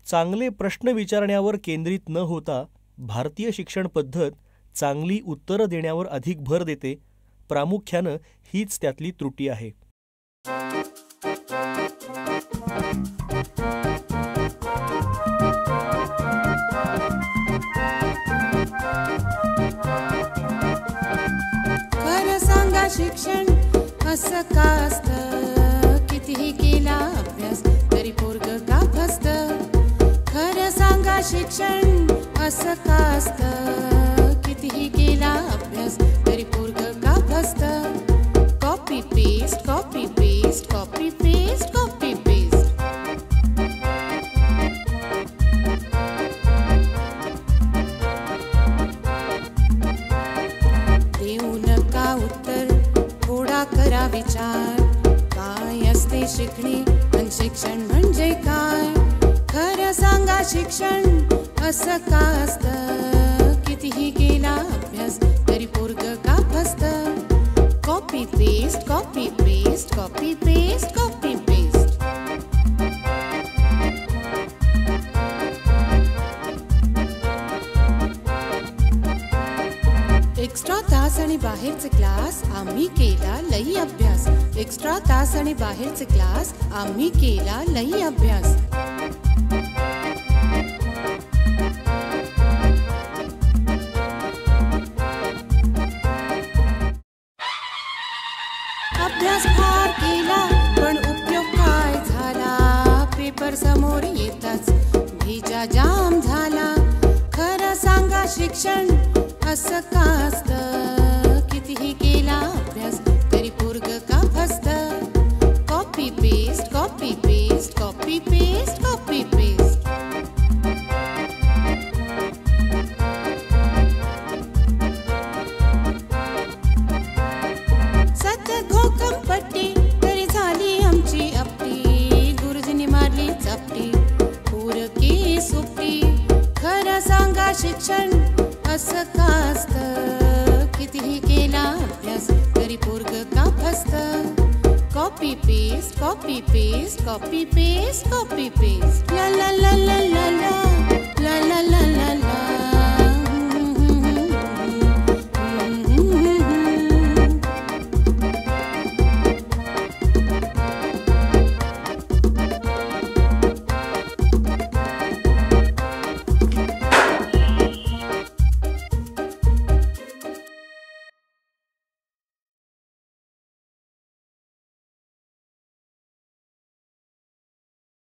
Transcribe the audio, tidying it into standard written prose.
चांगले प्रश्न विचारण्यावर केंद्रित न होता भारतीय शिक्षण पद्धत चांगली उत्तरं देण्यावर अधिक भर देते. प्रामुख्यानं हीच त्यातली त्रुटी आहे. खरं सांगा शिक्षण असं का असतं, कितीही केला अभ्यास तरी पोरगं का फसतं. खरं सांगा शिक्षण असं का असतं, कितीही केला अभ्यास तरी पोरगं का फसतं. Copy paste copy paste copy paste copy paste. देऊ नका उत्तर, थोडा करा विचार. काय असते शिकणे आणि शिक्षण म्हणजे काय. खरं सांगा शिक्षण असं का असतं, कितीही केला अभ्यास तरी पोरगं का फसतं. Copy paste copy paste copy paste copy paste. Extra तास आणि बाहेरचे क्लास आम्ही केला लई अभ्यास. एक्स्ट्रा तास आणि बाहेरचे क्लास आम्ही केला लई अभ्यास. अभ्यास फार केला पण उपयोग काय झाला. पेपर समोर येताच भीजा जाम झाला. खरं सांगा शिक्षण असं का असतं, कितीही केला अभ्यास तरी पोरगं का फसतं. Copy paste copy paste copy paste copy paste. घोकंपट्टी तरी झाली आमची आपटी. गुरुजींनी मारली चापटी, पोरगी सुपटी. खरं सांगा शिक्षण असं का असतं, कितीही केला अभ्यास तरी पोरगं का फसतं. Copy paste copy paste copy paste copy paste. ला ला ला ला ला ला ला ला ला ला.